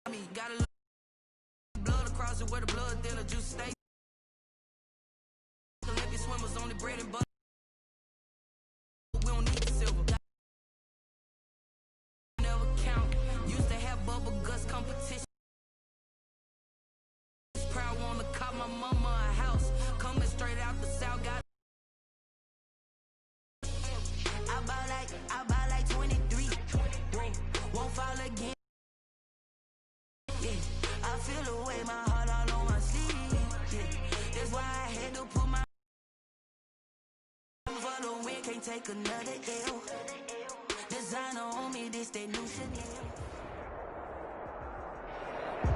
Got a little blood across it where the blood thinner juice stay. Olympic swimmers on the bread and butter. We don't need the silver. Never count. Used to have bubble guts competition. Proud wanna cop my mama a house. Coming straight out the south. Got I buy like 23. Won't fall again. Yeah, I feel the way my heart all on my sleeve. Yeah, that's why I had to put my for the win. Can't take another L. Designer on me, this that new Chanel.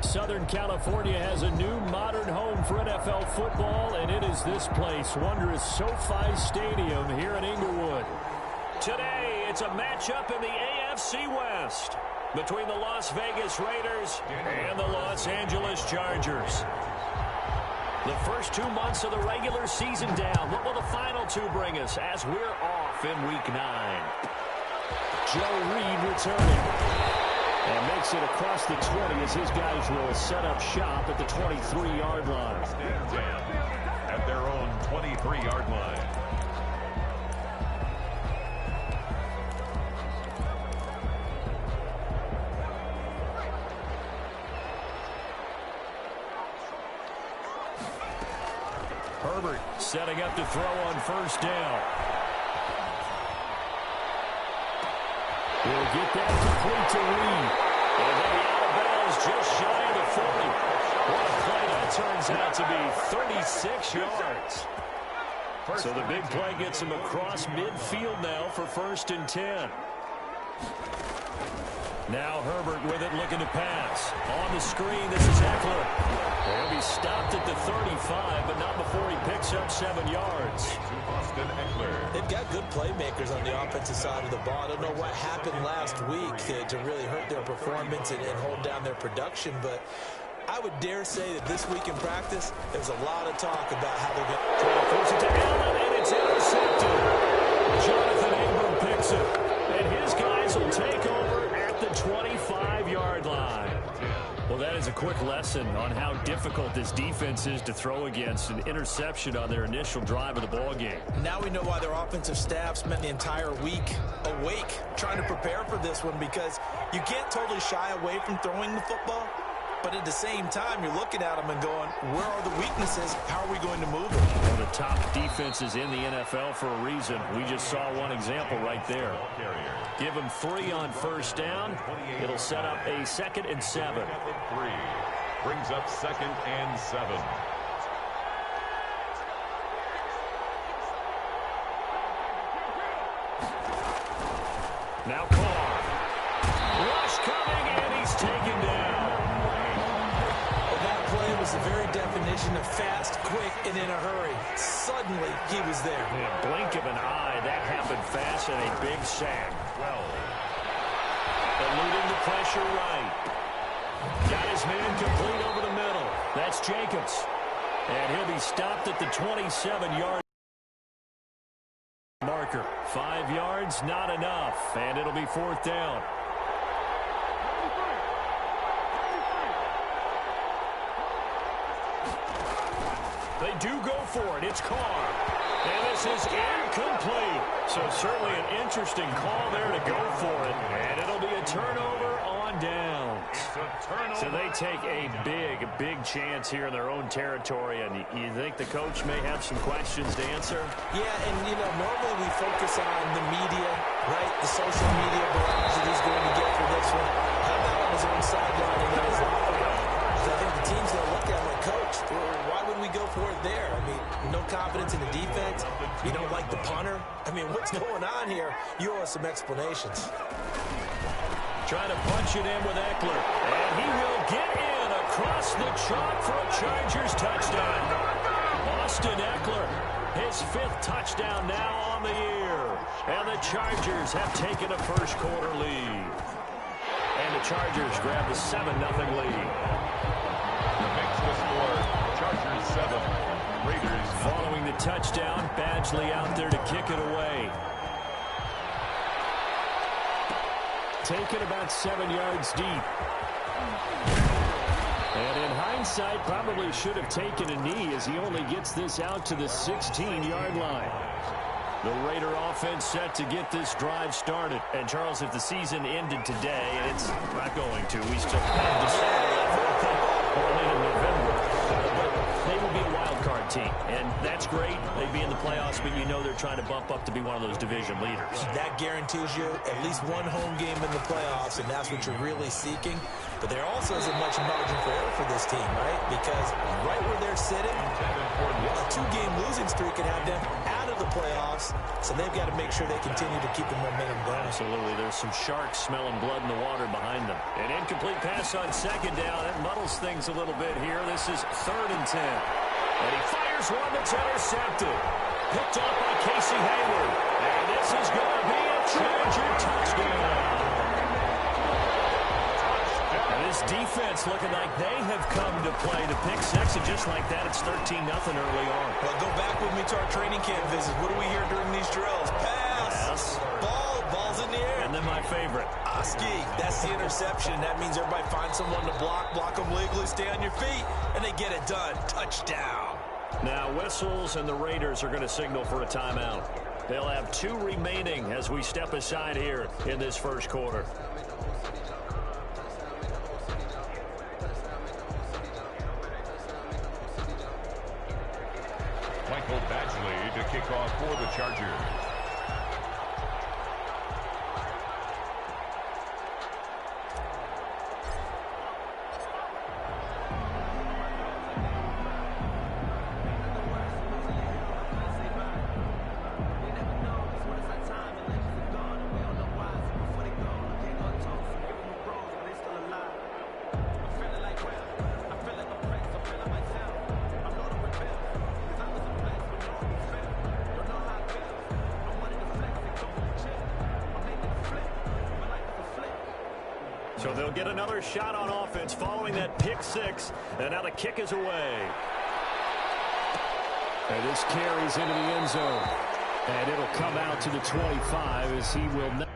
Southern California has a new modern home for NFL football, and it is this place, wondrous SoFi Stadium here in Inglewood. Today, it's a matchup in the AFC West between the Las Vegas Raiders and the Los Angeles Chargers. The first 2 months of the regular season down. What will the final two bring us as we're off in Week 9? Joe Reed returning. And makes it across the 20 as his guys will set up shop at the 23-yard line. Stand down at their own 23-yard line. Herbert setting up to throw on first down. He'll get that complete to Reed. And they'll be out of bounds just shy of the 40. What a play that turns out to be 36 yards. So the big play gets him across midfield now for 1st and 10. Now Herbert with it, looking to pass. On the screen, this is Eckler. He'll be stopped at the 35, but not before he picks up 7 yards. Austin Eckler. They've got good playmakers on the offensive side of the ball. I don't know what happened last week to really hurt their performance and hold down their production, but I would dare say that this week in practice, there's a lot of talk about how they're going to try to force it to Allen, and it's intercepted. Jonathan Abram picks it, and his guys will take over at the 25-yard line. Well, that is a quick lesson on how difficult this defense is to throw against. An interception on their initial drive of the ballgame. Now we know why their offensive staff spent the entire week awake trying to prepare for this one, because you can't totally shy away from throwing the football. But at the same time, you're looking at them and going, where are the weaknesses? How are we going to move them? One of the top defenses in the NFL for a reason. We just saw one example right there. Give them 3 on first down. It'll set up a 2nd and 7. 3 brings up 2nd and 7. Now Carr. Rush coming, and he's taken down. That play was the very definition of fast, quick, and in a hurry. Suddenly, he was there. In a blink of an eye, that happened fast, and a big sack. Eluding the pressure right. Got his man complete over the middle. That's Jacobs. And he'll be stopped at the 27-yard marker. 5 yards, not enough. And it'll be 4th down. They do go for it. It's Carr. And this is incomplete. So certainly an interesting call there to go for it. And it'll be a turnover on downs. So they take a big chance here in their own territory. And you think the coach may have some questions to answer? Yeah, and, normally we focus on the media, right? The social media barrage that he's going to get for this one. How about on his own sideline and then his locker room? I think the team's going to look at him like, Coach, why would we go for it there? I mean, no confidence in the defense. You don't like the punter. I mean, what's going on here? You owe us some explanations. Trying to punch it in with Eckler. And he will get in across the chalk for a Chargers touchdown. Austin Eckler, his 5th touchdown now on the year. And the Chargers have taken a first-quarter lead. And the Chargers grab the 7-0 lead. Makes the score Chargers 7, Raiders 9. Following the touchdown, Badgley out there to kick it away. Taken about 7 yards deep. And in hindsight, probably should have taken a knee as he only gets this out to the 16-yard line. The Raider offense set to get this drive started. And, Charles, if the season ended today, and it's not going to, we still have December early in November, but they would be a wild card team. And that's great. They'd be in the playoffs, but you know they're trying to bump up to be one of those division leaders. That guarantees you at least one home game in the playoffs, and that's what you're really seeking. But there also isn't much margin for error for this team, right? Because right where they're sitting, a two-game losing streak could have them out of the playoffs, so they've got to make sure they continue to keep the momentum going. Absolutely. There's some sharks smelling blood in the water behind them. An incomplete pass on second down. That muddles things a little bit here. This is 3rd and 10. And he fires one that's intercepted. Picked off by Casey Hayward. And this is going to be a Charger touchdown. And this defense looking like they have come to play to pick six, and just like that, it's 13-0 early on. Well, go back with me to our training camp visit. What do we hear during these drills? Pass. Ball's in the air. And then my favorite. Oski, that's the interception. That means everybody finds someone to block them legally, stay on your feet, and they get it done. Touchdown. Now whistles, and the Raiders are going to signal for a timeout. They'll have 2 remaining as we step aside here in this first quarter. Michael Badgley to kick off for the Chargers. So they'll get another shot on offense following that pick six. And now the kick is away. And this carries into the end zone. And it'll come out to the 25 as he will not.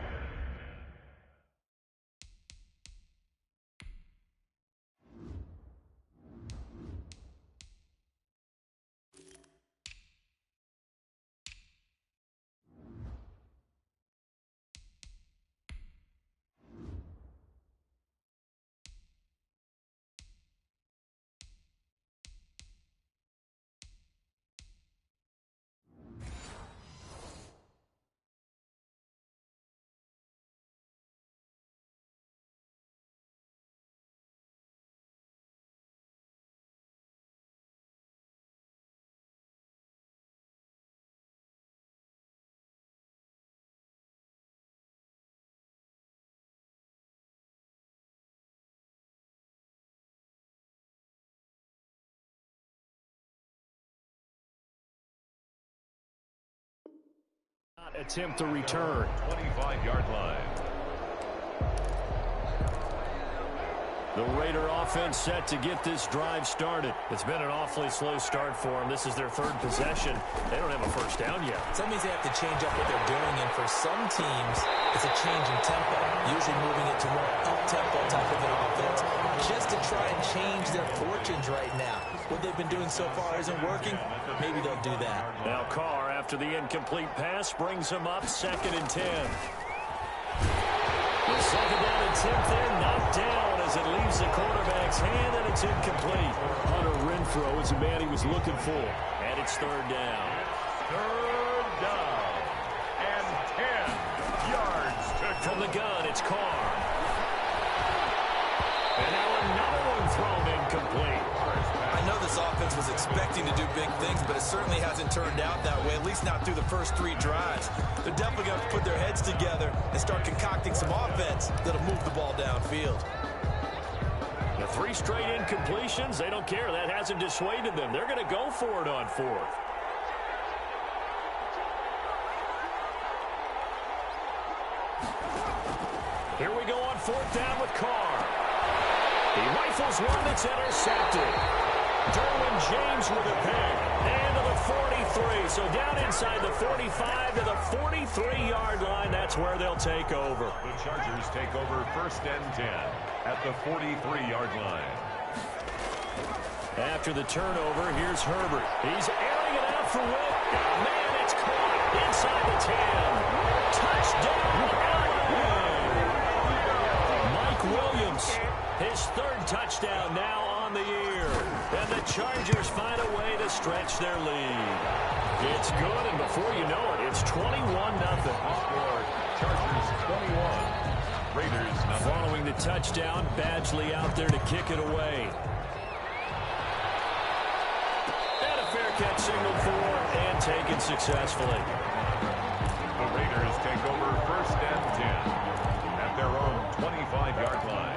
Attempt to return. 25-yard line. The Raider offense set to get this drive started. It's been an awfully slow start for them. This is their 3rd possession. They don't have a first down yet. So that means they have to change up what they're doing, and for some teams, it's a change in tempo, usually moving it to more up-tempo type of an offense, just to try and change their fortunes right now. What they've been doing so far isn't working. Maybe they'll do that. Now Carr, after the incomplete pass, brings him up 2nd and 10. The 2nd down attempt there knocked down as it leaves the quarterback's hand, and it's incomplete. Hunter Renfrow is the man he was looking for. And it's 3rd down. 3rd down and 10 yards to go. From the gun, it's Carr. And now another one thrown incomplete. I know this offense was expecting to do big things, but it certainly hasn't turned out that way, at least not through the first 3 drives. They're definitely going to have to put their heads together and start concocting some offense that'll move the ball downfield. The 3 straight incompletions, they don't care. That hasn't dissuaded them. They're going to go for it on 4th. Here we go on 4th down with Carr. He rifles one that's intercepted. Derwin James with a pick. And to the 43. So down inside the 45 to the 43-yard line. That's where they'll take over. The Chargers take over 1st and 10 at the 43-yard line. After the turnover, here's Herbert. He's airing it out for Witt. Oh, man, it's caught inside the 10. Touchdown, LA! Mike Williams, his third touchdown now on the year. And the Chargers find a way to stretch their lead. It's good, and before you know it, it's 21-0. Chargers 21. Raiders nothing. Following the touchdown, Badgley out there to kick it away. And a fair catch signaled for and taken successfully. The Raiders take over 1st and 10 at their own 25-yard line.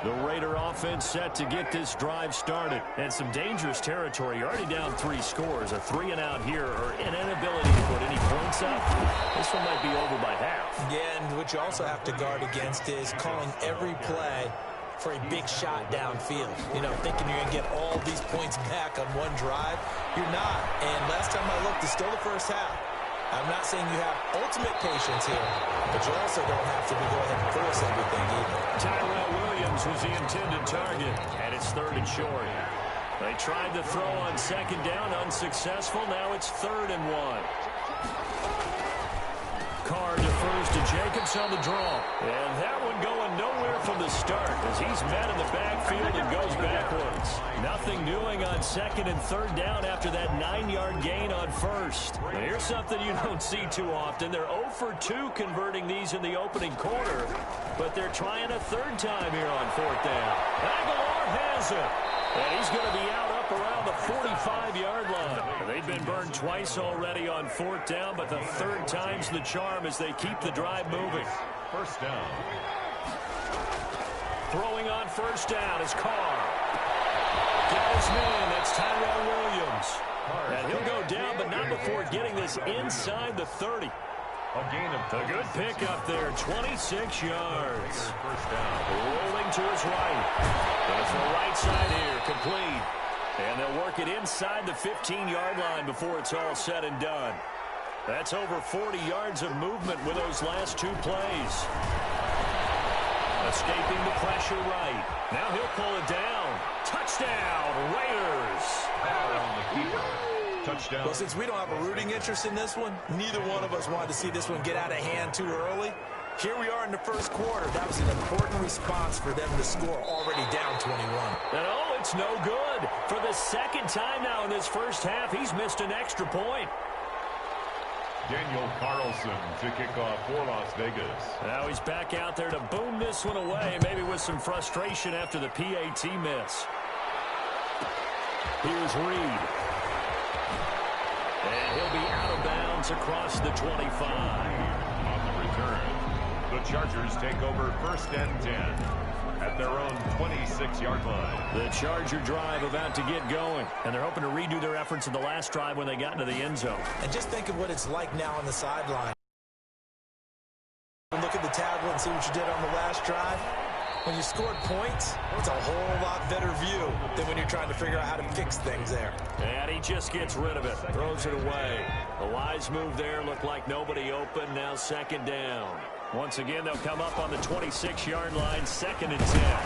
The Raider offense set to get this drive started. And some dangerous territory. You're already down 3 scores. A 3-and-out here or an inability to put any points up. This one might be over by half. Yeah, and what you also have to guard against is calling every play for a big shot downfield. You know, thinking you're going to get all these points back on one drive. You're not. And last time I looked, it's still the first half. I'm not saying you have ultimate patience here, but you also don't have to go ahead and force everything either. Tyrell Williams was the intended target, and it's 3rd and short. They tried to throw on 2nd down, unsuccessful. Now it's 3rd and 1. Carr defers to Jacobs on the draw. And that one going nowhere from the start as he's met in the backfield and goes backwards. Nothing doing on 2nd and 3rd down after that 9-yard gain on 1st. Now here's something you don't see too often. They're 0 for 2 converting these in the opening quarter, but they're trying a 3rd time here on 4th down. Aguilar has it. And he's going to be out up around the 45-yard line. They've been burned twice already on 4th down, but the 3rd time's the charm as they keep the drive moving. 1st down. Throwing on 1st down is Carr. Got his man. That's Tyrell Williams. And he'll go down, but not before getting this inside the 30. A gain of a good pickup there, 26 yards. 1st down. Rolling to his right. Goes to the right side here, complete. And they'll work it inside the 15-yard line before it's all said and done. That's over 40 yards of movement with those last 2 plays. Escaping the pressure right. Now he'll pull it down. Touchdown, Raiders. On the keeper. Touchdown. Well, since we don't have a rooting interest in this one, neither one of us wanted to see this one get out of hand too early. Here we are in the 1st quarter. That was an important response for them to score already down 21. And oh, it's no good. For the 2nd time now in this 1st half, he's missed an extra point. Daniel Carlson to kick off for Las Vegas. Now he's back out there to boom this one away, maybe with some frustration after the PAT miss. Here's Reed. And he'll be out of bounds across the 25. On the return, the Chargers take over 1st and 10 at their own 26-yard line. The Charger drive about to get going, and they're hoping to redo their efforts in the last drive when they got into the end zone. And just think of what it's like now on the sideline. Look at the tablet and see what you did on the last drive. When you scored points, it's a whole lot better view than when you're trying to figure out how to fix things there. And he just gets rid of it, throws it away. The wise move there, looked like nobody open, now 2nd down. Once again, they'll come up on the 26-yard line, 2nd and 10.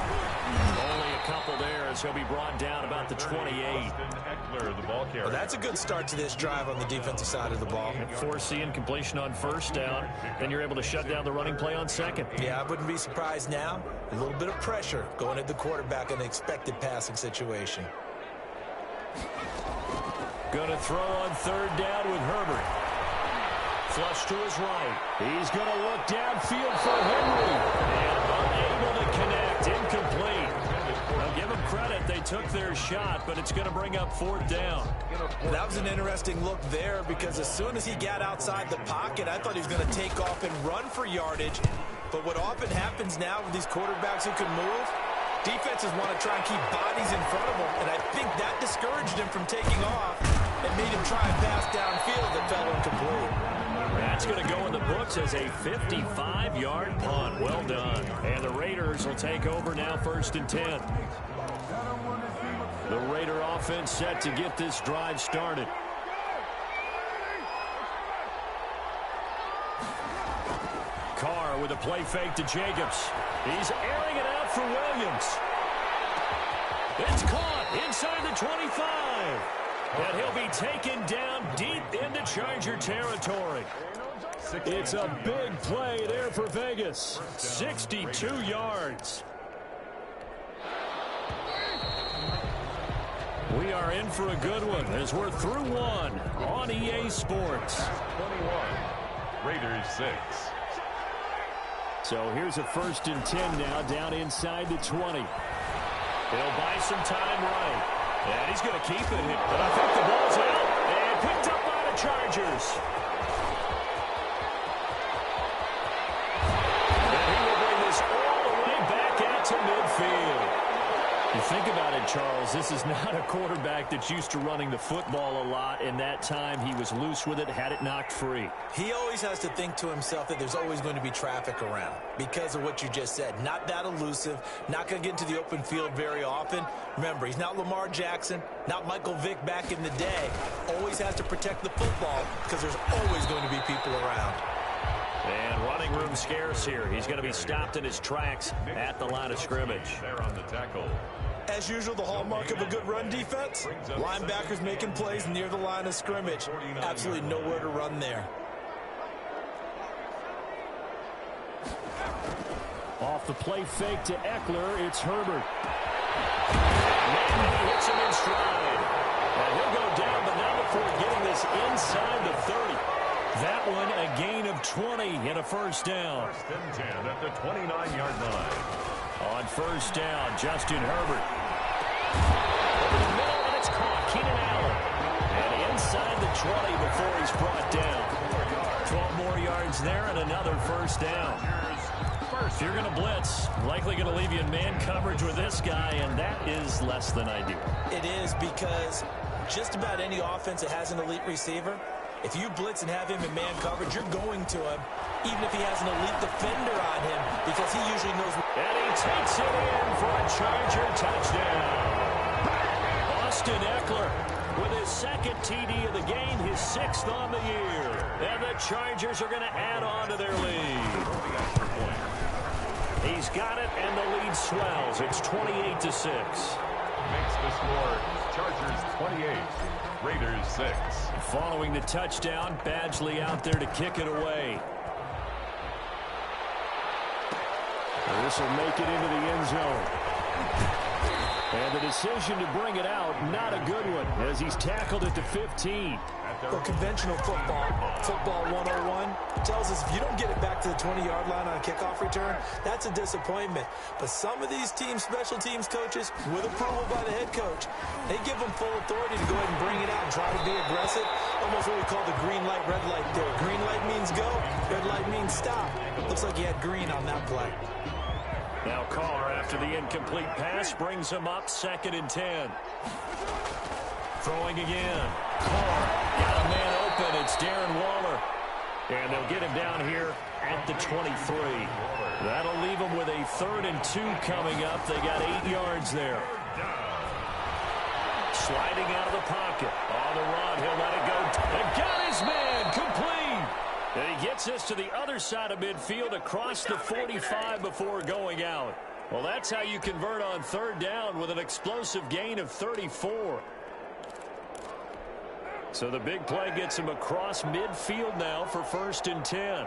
Only a couple there as he'll be brought down about the 28. Eckler, the ball carrier. Well, that's a good start to this drive on the defensive side of the ball. Foreseeing completion on 1st down, then you're able to shut down the running play on 2nd. Yeah, I wouldn't be surprised now. A little bit of pressure going at the quarterback in an expected passing situation. Going to throw on 3rd down with Herbert. Flush to his right. He's going to look downfield for Henry. And unable to connect. Incomplete. Now give them credit. They took their shot, but it's going to bring up 4th down. That was an interesting look there because as soon as he got outside the pocket, I thought he was going to take off and run for yardage. But what often happens now with these quarterbacks who can move, defenses want to try and keep bodies in front of them, and I think that discouraged him from taking off and made him try and pass downfield that fell incomplete. That's going to go in the books as a 55-yard punt. Well done. And the Raiders will take over now 1st and 10. The Raider offense set to get this drive started. Carr with a play fake to Jacobs. He's airing it out for Williams. It's caught inside the 25. And he'll be taken down deep into Charger territory. It's a big play there for Vegas. 62 yards. We are in for a good one as we're through one on EA Sports. 21. Raiders 6. So here's a 1st and 10 now down inside the 20. He'll buy some time right. And he's going to keep it. But I think the ball's out. And picked up by the Chargers. And he will bring this all the way back out to midfield. You think about it, Charles, this is not a quarterback that's used to running the football a lot. In that time, he was loose with it, had it knocked free. He always has to think to himself that there's always going to be traffic around because of what you just said. Not that elusive, not going to get into the open field very often. Remember, he's not Lamar Jackson, not Michael Vick back in the day. Always has to protect the football because there's always going to be people around. And running room scarce here. He's going to be stopped in his tracks at the line of scrimmage. There on the tackle. As usual, the hallmark of a good run defense, linebackers making plays near the line of scrimmage. Absolutely nowhere to run there. Off the play fake to Eckler, it's Herbert. And he hits him in stride. And he'll go down, but not before getting this inside the 30. That one a gain of 20 and a 1st down. 1st and 10 at the 29-yard line. On 1st down, Justin Herbert. Over the middle, and it's caught. Keenan Allen. And inside the 20 before he's brought down. 12 more yards there and another 1st down. If you're going to blitz, likely going to leave you in man coverage with this guy, and that is less than ideal. It is because just about any offense that has an elite receiver, if you blitz and have him in man coverage, you're going to him, even if he has an elite defender on him, because he usually knows. And he takes it in for a Charger touchdown. Austin Eckler with his 2nd TD of the game, his 6th on the year. And the Chargers are going to add on to their lead. He's got it, and the lead swells. It's 28-6. Makes the score Chargers 28, Raiders 6. Following the touchdown, Badgley out there to kick it away. This will make it into the end zone. And the decision to bring it out, not a good one, as he's tackled at the 15. Well, conventional football 101, tells us if you don't get it back to the 20-yard line on a kickoff return, that's a disappointment. But some of these teams, special teams coaches, with approval by the head coach, they give them full authority to go ahead and bring it out and try to be aggressive. Almost what we call the green light, red light theory. Green light means go, red light means stop. Looks like he had green on that play. Now Carr, after the incomplete pass, brings him up 2nd and 10. Throwing again. Carr got a man open. It's Darren Waller. And they'll get him down here at the 23. That'll leave him with a 3rd and 2 coming up. They got 8 yards there. Sliding out of the pocket. On the run, he'll let it go. And got his man complete. And he gets us to the other side of midfield across the 45 before going out. Well, that's how you convert on 3rd down with an explosive gain of 34. So the big play gets him across midfield now for 1st and 10.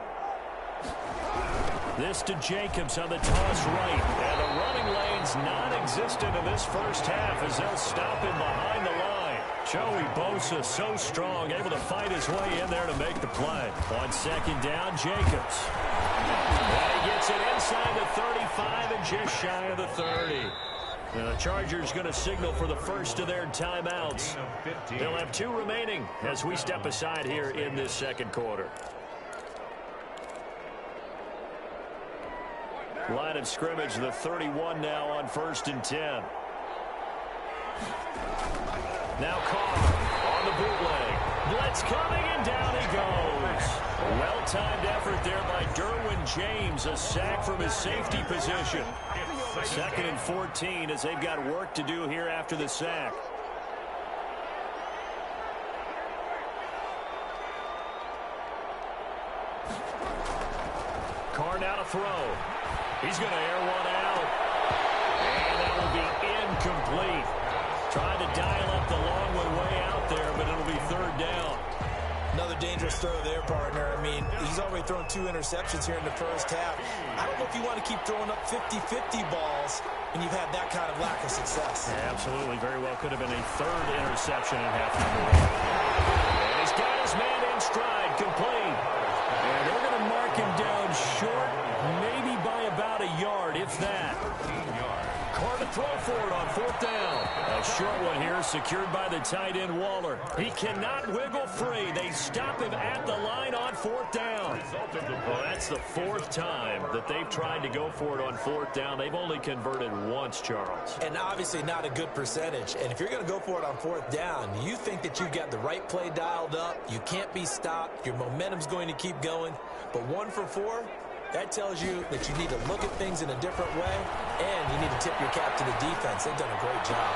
This to Jacobs on the toss right. And the running lane's non-existent in this 1st half as they'll stop him behind the line. Joey Bosa so strong, able to fight his way in there to make the play. On 2nd down, Jacobs. And he gets it inside the 35 and just shy of the 30. The Chargers going to signal for the first of their timeouts. They'll have 2 remaining as we step aside here in this 2nd quarter. Line of scrimmage, the 31 now on 1st and 10. Now Carr on the bootleg. Blitz coming, and down he goes. Well-timed effort there by Derwin James. A sack from his safety position. 2nd and 14 as they've got work to do here after the sack. Carr now to throw. He's going to air one out. And that will be incomplete. Trying to dial up the long way out there, but it'll be third down. Another dangerous throw there, partner. I mean, he's already thrown 2 interceptions here in the first half. I don't know if you want to keep throwing up 50-50 balls when you've had that kind of lack of success. Yeah, absolutely. Very well could have been a third interception in half number 1. And he's got his man in stride, complete. And they're going to mark him down short, maybe by about a yard, if that. Carr to throw for it on fourth down. A short one here, secured by the tight end Waller. He cannot wiggle free. They stop him at the line on fourth down. Well, that's the 4th time that they've tried to go for it on fourth down. They've only converted once, Charles. And obviously not a good percentage. And if you're going to go for it on fourth down, you think that you've got the right play dialed up. You can't be stopped. Your momentum's going to keep going. But 1 for 4, that tells you that you need to look at things in a different way, and you need to tip your cap to the defense. They've done a great job.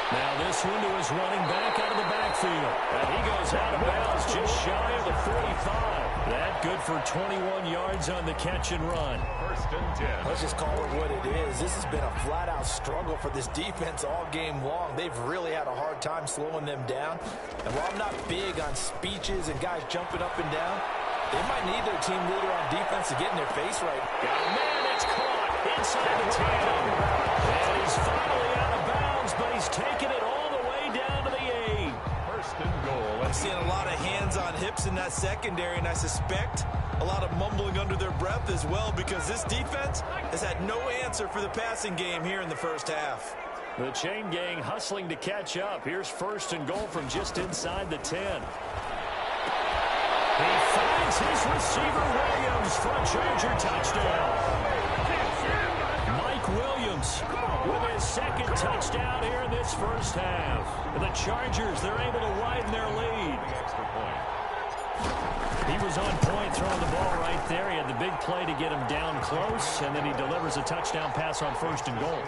Now this window is running back out of the backfield. And he goes out of bounds just shy of the 45. That good for 21 yards on the catch and run. First and 10. Let's just call it what it is. This has been a flat-out struggle for this defense all game long. They've really had a hard time slowing them down. And while I'm not big on speeches and guys jumping up and down, they might need their team leader on defense to get in their face right. Man, it's caught inside the 10. And he's finally out of bounds, but he's taking it all the way down to the 8. First and goal. I'm seeing a lot of hands on hips in that secondary, and I suspect a lot of mumbling under their breath as well, because this defense has had no answer for the passing game here in the first half. The chain gang hustling to catch up. Here's first and goal from just inside the 10. He finds his receiver, Williams, for a Charger touchdown. Mike Williams with his 2nd touchdown here in this first half. And the Chargers, they're able to widen their lead. Extra point. He was on point throwing the ball right there. He had the big play to get him down close, and then he delivers a touchdown pass on first and goal.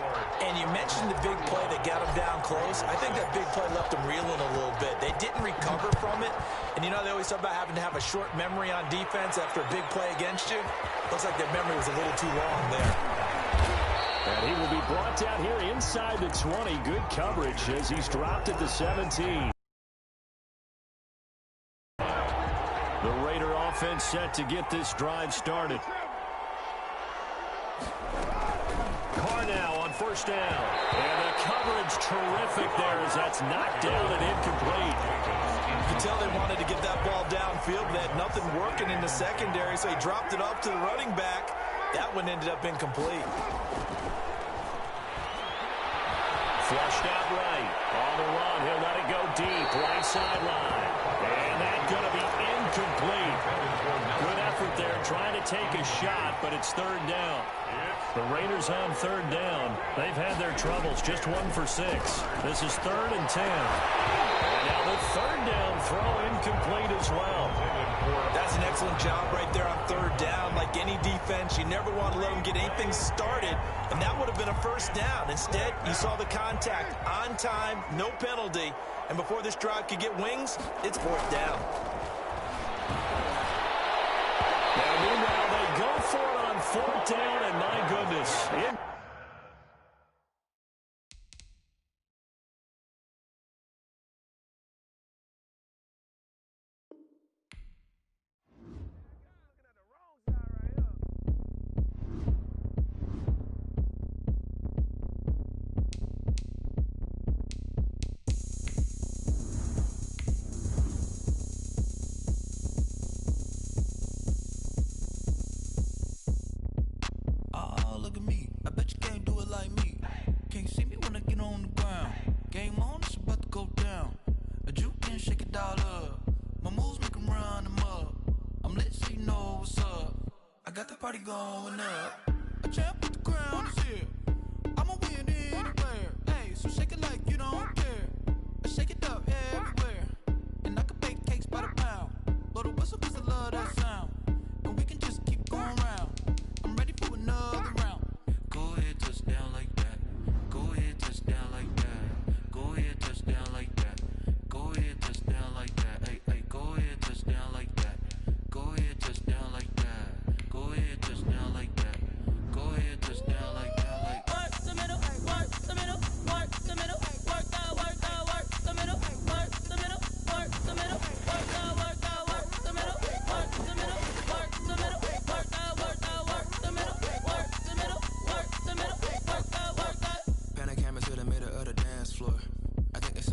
And you mentioned the big play that got him down close. I think that big play left him reeling a little bit. They didn't recover from it. And, you know, they always talk about having to have a short memory on defense after a big play against you. Looks like their memory was a little too long there. And he will be brought down here inside the 20. Good coverage as he's dropped at the 17. The Raider offense set to get this drive started. Carr now on first down. And the coverage terrific there as that's knocked down and incomplete. You can tell they wanted to get that ball downfield. They had nothing working in the secondary, so he dropped it off to the running back. That one ended up incomplete. Flushed out right. On the run, he'll let it go deep. Right sideline. And that's going to be incomplete. Good effort there, trying to take a shot, but it's third down. The Raiders on third down. They've had their troubles, just 1 for 6. This is 3rd and 10. And now the third down throw incomplete as well. That's an excellent job right there on third down. Like any defense, you never want to let them get anything started, and that would have been a first down. Instead, you saw the contact on time, no penalty, and before this drive could get wings, it's fourth down. Now, meanwhile, they go for it on fourth down, and my goodness. Got the party going up.